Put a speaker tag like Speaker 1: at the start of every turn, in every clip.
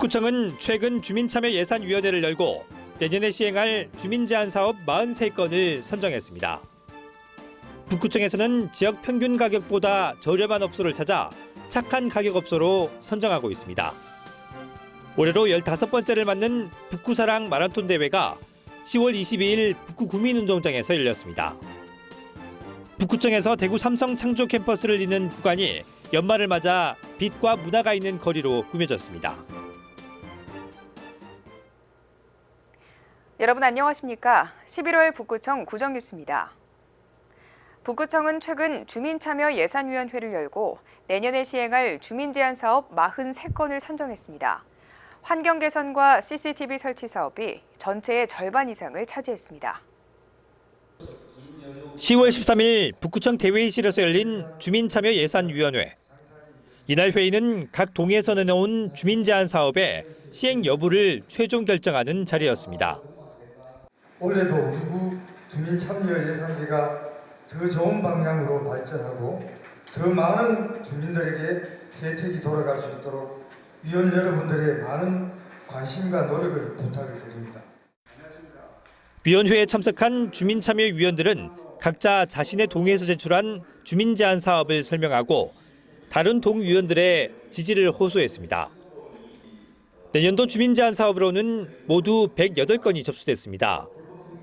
Speaker 1: 북구청은 최근 주민참여예산위원회를 열고 내년에 시행할 주민제한사업 43건을 선정했습니다. 북구청에서는 지역 평균 가격보다 저렴한 업소를 찾아 착한 가격 업소로 선정하고 있습니다. 올해로 15번째를 맞는 북구사랑 마라톤 대회가 10월 22일 북구 구민운동장에서 열렸습니다. 북구청에서 대구 삼성 창조 캠퍼스를 잇는 구간이 연말을 맞아 빛과 문화가 있는 거리로 꾸며졌습니다.
Speaker 2: 여러분 안녕하십니까? 11월 북구청 구정뉴스입니다. 북구청은 최근 주민참여예산위원회를 열고 내년에 시행할 주민제한사업 43건을 선정했습니다. 환경 개선과 CCTV 설치 사업이 전체의 절반 이상을 차지했습니다.
Speaker 1: 10월 13일 북구청 대회의실에서 열린 주민참여예산위원회. 이날 회의는 각 동에서 내놓은 주민제한 사업의 시행 여부를 최종 결정하는 자리였습니다.
Speaker 3: 올해도 우리 구 주민참여예산제가 더 좋은 방향으로 발전하고 더 많은 주민들에게 혜택이 돌아갈 수 있도록 위원 여러분들의 많은 관심과 노력을 부탁을 드립니다.
Speaker 1: 위원회에 참석한 주민참여위원들은 각자 자신의 동에서 제출한 주민제한 사업을 설명하고 다른 동위원들의 지지를 호소했습니다. 내년도 주민제한 사업으로는 모두 108건이 접수됐습니다.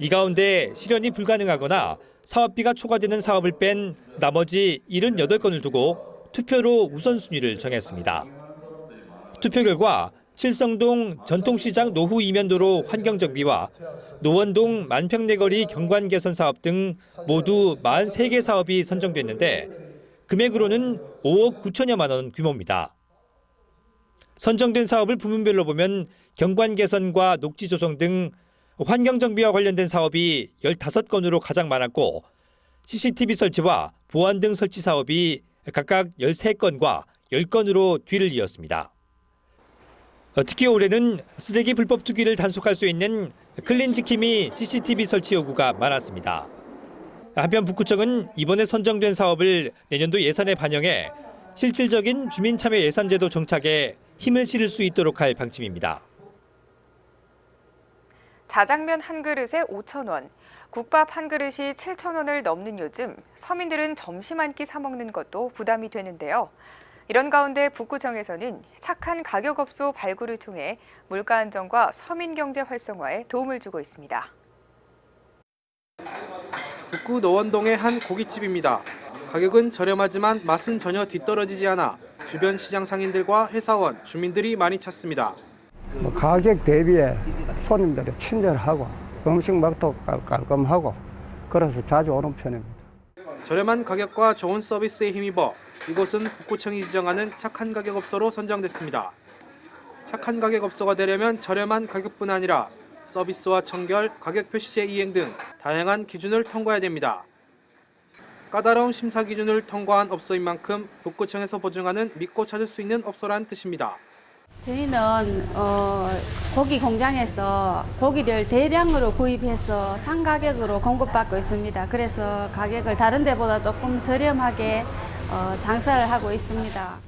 Speaker 1: 이 가운데 실현이 불가능하거나 사업비가 초과되는 사업을 뺀 나머지 78건을 두고 투표로 우선순위를 정했습니다. 투표 결과 실성동 전통시장 노후 이면도로 환경정비와 노원동 만평내거리 경관 개선 사업 등 모두 43개 사업이 선정됐는데 금액으로는 5억 9천여만 원 규모입니다. 선정된 사업을 부문별로 보면 경관 개선과 녹지 조성 등 환경정비와 관련된 사업이 15건으로 가장 많았고 CCTV 설치와 보안 등 설치 사업이 각각 13건과 10건으로 뒤를 이었습니다. 특히 올해는 쓰레기 불법 투기를 단속할 수 있는 클린지킴이 CCTV 설치 요구가 많았습니다. 한편 북구청은 이번에 선정된 사업을 내년도 예산에 반영해 실질적인 주민참여 예산제도 정착에 힘을 실을 수 있도록 할 방침입니다.
Speaker 2: 자장면 한 그릇에 5,000원, 국밥 한 그릇이 7,000원을 넘는 요즘 서민들은 점심 한 끼 사 먹는 것도 부담이 되는데요. 이런 가운데 북구청에서는 착한 가격업소 발굴을 통해 물가 안정과 서민 경제 활성화에 도움을 주고 있습니다.
Speaker 4: 북구 노원동의 한 고깃집입니다. 가격은 저렴하지만 맛은 전혀 뒤떨어지지 않아 주변 시장 상인들과 회사원, 주민들이 많이 찾습니다.
Speaker 5: 가격 대비에 손님들이 친절하고 음식 맛도 깔끔하고 그래서 자주 오는 편입니다.
Speaker 4: 저렴한 가격과 좋은 서비스에 힘입어 이곳은 북구청이 지정하는 착한 가격업소로 선정됐습니다. 착한 가격업소가 되려면 저렴한 가격뿐 아니라 서비스와 청결, 가격 표시제 이행 등 다양한 기준을 통과해야 됩니다. 까다로운 심사 기준을 통과한 업소인 만큼 북구청에서 보증하는 믿고 찾을 수 있는 업소란 뜻입니다.
Speaker 6: 저희는 고기 공장에서 고기를 대량으로 구입해서 상가격으로 공급받고 있습니다. 그래서 가격을 다른 데보다 조금 저렴하게 장사를 하고 있습니다.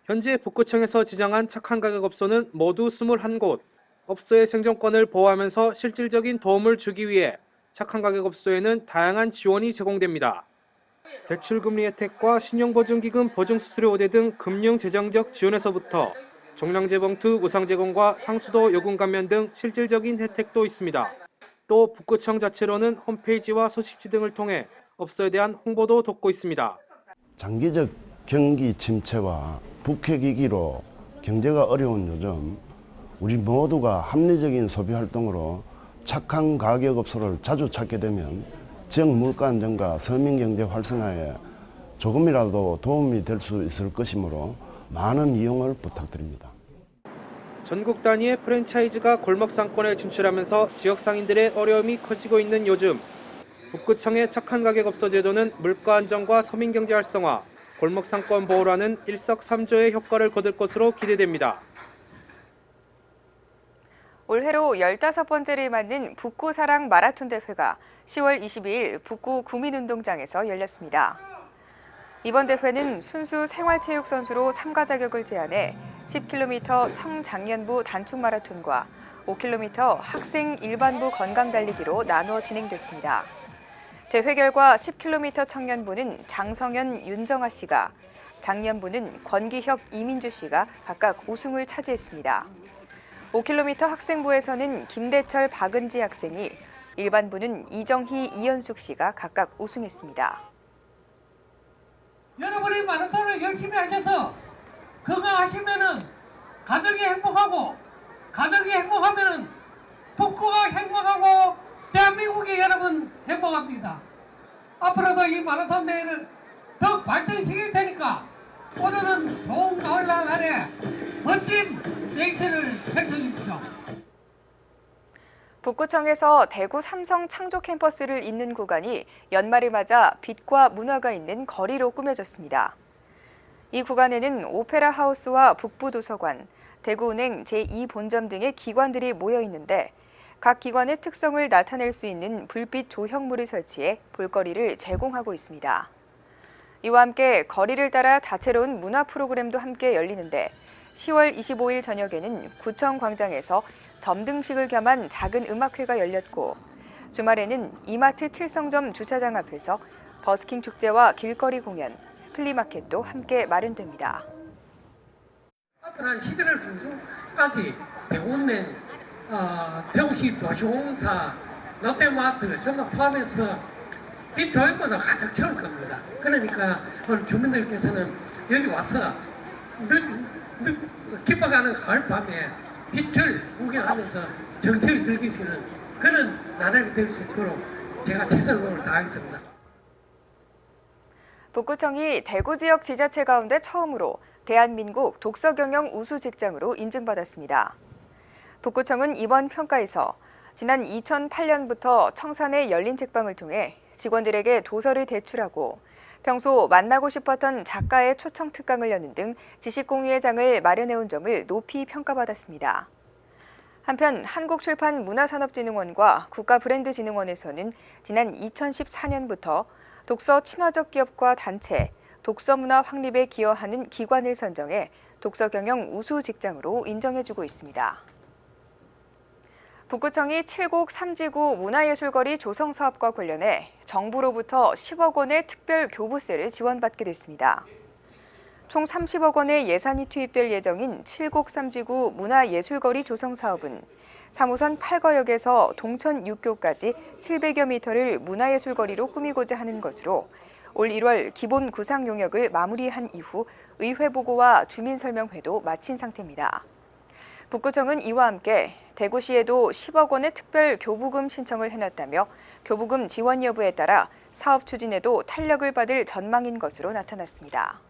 Speaker 4: 현재 북구청에서 지정한 착한 가격 업소는 모두 21곳. 업소의 생존권을 보호하면서 실질적인 도움을 주기 위해 착한 가격 업소에는 다양한 지원이 제공됩니다. 대출금리 혜택과 신용보증기금 보증수수료 우대 등 금융재정적 지원에서부터 종량제 봉투 무상 제공과 상수도 요금 감면 등 실질적인 혜택도 있습니다. 또 북구청 자체로는 홈페이지와 소식지 등을 통해 업소에 대한 홍보도 돕고 있습니다.
Speaker 7: 장기적 경기 침체와 북핵위기로 경제가 어려운 요즘 우리 모두가 합리적인 소비 활동으로 착한 가격 업소를 자주 찾게 되면 지역 물가 안정과 서민 경제 활성화에 조금이라도 도움이 될 수 있을 것이므로 많은 이용을 부탁드립니다.
Speaker 4: 전국 단위의 프랜차이즈가 골목 상권에 진출하면서 지역 상인들의 어려움이 커지고 있는 요즘 북구청의 착한 가격 업소 제도는 물가 안정과 서민 경제 활성화, 골목 상권 보호라는 일석삼조의 효과를 거둘 것으로 기대됩니다.
Speaker 2: 올해로 15번째를 맞는 북구사랑 마라톤 대회가 10월 22일 북구 구민운동장에서 열렸습니다. 이번 대회는 순수 생활체육 선수로 참가 자격을 제한해 10km 청장년부 단축 마라톤과 5km 학생 일반부 건강 달리기로 나누어 진행됐습니다. 대회 결과 10km 청년부는 장성현, 윤정아 씨가, 장년부는 권기혁, 이민주 씨가 각각 우승을 차지했습니다. 5km 학생부에서는 김대철, 박은지 학생이, 일반부는 이정희, 이현숙 씨가 각각 우승했습니다.
Speaker 8: 여러분이 마라톤을 열심히 하셔서 건강하시면은 가족이 행복하고, 가족이 행복하면은 북구가 행복하고 대한민국이 여러분 행복합니다. 앞으로도 이 마라톤 대회를 더 발전시킬 테니까 오늘은 좋은 가을날 안에 멋진 레이스를 펼쳐주십시오.
Speaker 2: 북구청에서 대구 삼성 창조 캠퍼스를 잇는 구간이 연말을 맞아 빛과 문화가 있는 거리로 꾸며졌습니다. 이 구간에는 오페라 하우스와 북부도서관, 대구은행 제2본점 등의 기관들이 모여 있는데 각 기관의 특성을 나타낼 수 있는 불빛 조형물을 설치해 볼거리를 제공하고 있습니다. 이와 함께 거리를 따라 다채로운 문화 프로그램도 함께 열리는데 10월 25일 저녁에는 구청 광장에서 점등식을 겸한 작은 음악회가 열렸고 주말에는 이마트 칠성점 주차장 앞에서 버스킹 축제와 길거리 공연, 플리마켓도 함께 마련됩니다.
Speaker 8: 앞으로 한 11월 중순까지 대구은행, 대구시 도시공사, 롯데마트 전부 포함해서 빛 조형물로 가득 채울 겁니다. 그러니까 오늘 주민들께서는 여기 와서 깊어가는 가을밤에 빛을 구경하면서 정취를 즐기시는 그런 나날이 될 수 있도록 제가 최선을 다하겠습니다.
Speaker 2: 북구청이 대구 지역 지자체 가운데 처음으로 대한민국 독서경영 우수 직장으로 인증받았습니다. 북구청은 이번 평가에서 지난 2008년부터 청산의 열린 책방을 통해 직원들에게 도서를 대출하고 평소 만나고 싶었던 작가의 초청 특강을 여는 등 지식공유의 장을 마련해온 점을 높이 평가받았습니다. 한편 한국출판문화산업진흥원과 국가브랜드진흥원에서는 지난 2014년부터 독서 친화적 기업과 단체, 독서문화 확립에 기여하는 기관을 선정해 독서경영 우수 직장으로 인정해주고 있습니다. 북구청이 7곡 3지구 문화예술거리 조성 사업과 관련해 정부로부터 10억 원의 특별 교부세를 지원받게 됐습니다. 총 30억 원의 예산이 투입될 예정인 7곡 3지구 문화예술거리 조성 사업은 3호선 8거역에서 동천 6교까지 700여 미터를 문화예술거리로 꾸미고자 하는 것으로 올 1월 기본 구상 용역을 마무리한 이후 의회 보고와 주민 설명회도 마친 상태입니다. 북구청은 이와 함께 대구시에도 10억 원의 특별 교부금 신청을 해놨다며 교부금 지원 여부에 따라 사업 추진에도 탄력을 받을 전망인 것으로 나타났습니다.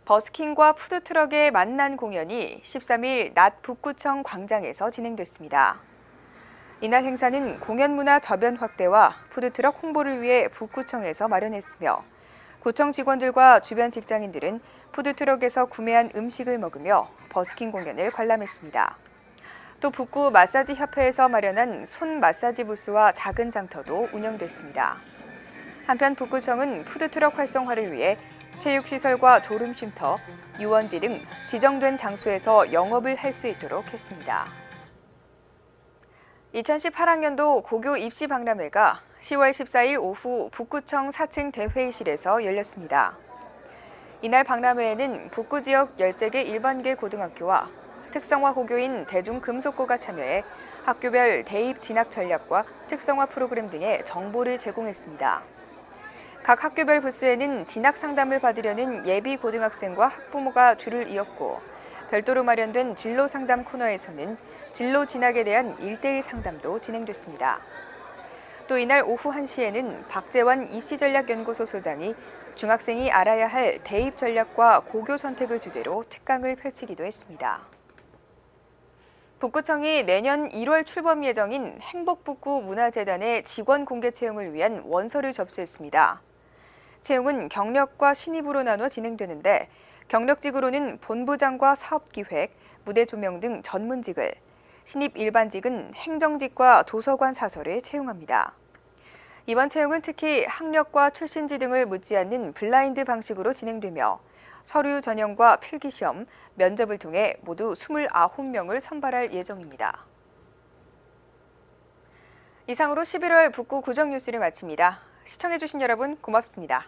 Speaker 2: 버스킹과 푸드트럭의 만난 공연이 13일 낮 북구청 광장에서 진행됐습니다. 이날 행사는 공연문화 저변 확대와 푸드트럭 홍보를 위해 북구청에서 마련했으며 구청 직원들과 주변 직장인들은 푸드트럭에서 구매한 음식을 먹으며 버스킹 공연을 관람했습니다. 또 북구 마사지협회에서 마련한 손 마사지 부스와 작은 장터도 운영됐습니다. 한편 북구청은 푸드트럭 활성화를 위해 체육시설과 졸음쉼터, 유원지 등 지정된 장소에서 영업을 할 수 있도록 했습니다. 2018학년도 고교 입시 박람회가 10월 14일 오후 북구청 4층 대회의실에서 열렸습니다. 이날 박람회에는 북구 지역 13개 일반계 고등학교와 특성화 고교인 대중금속고가 참여해 학교별 대입 진학 전략과 특성화 프로그램 등의 정보를 제공했습니다. 각 학교별 부스에는 진학 상담을 받으려는 예비 고등학생과 학부모가 줄을 이었고 별도로 마련된 진로 상담 코너에서는 진로 진학에 대한 1:1 상담도 진행됐습니다. 또 이날 오후 1시에는 박재환 입시전략연구소 소장이 중학생이 알아야 할 대입 전략과 고교 선택을 주제로 특강을 펼치기도 했습니다. 북구청이 내년 1월 출범 예정인 행복북구 문화재단의 직원 공개 채용을 위한 원서를 접수했습니다. 채용은 경력과 신입으로 나눠 진행되는데 경력직으로는 본부장과 사업기획, 무대 조명 등 전문직을, 신입 일반직은 행정직과 도서관 사서를 채용합니다. 이번 채용은 특히 학력과 출신지 등을 묻지 않는 블라인드 방식으로 진행되며 서류 전형과 필기시험, 면접을 통해 모두 29명을 선발할 예정입니다. 이상으로 11월 북구 구정 뉴스를 마칩니다. 시청해주신 여러분 고맙습니다.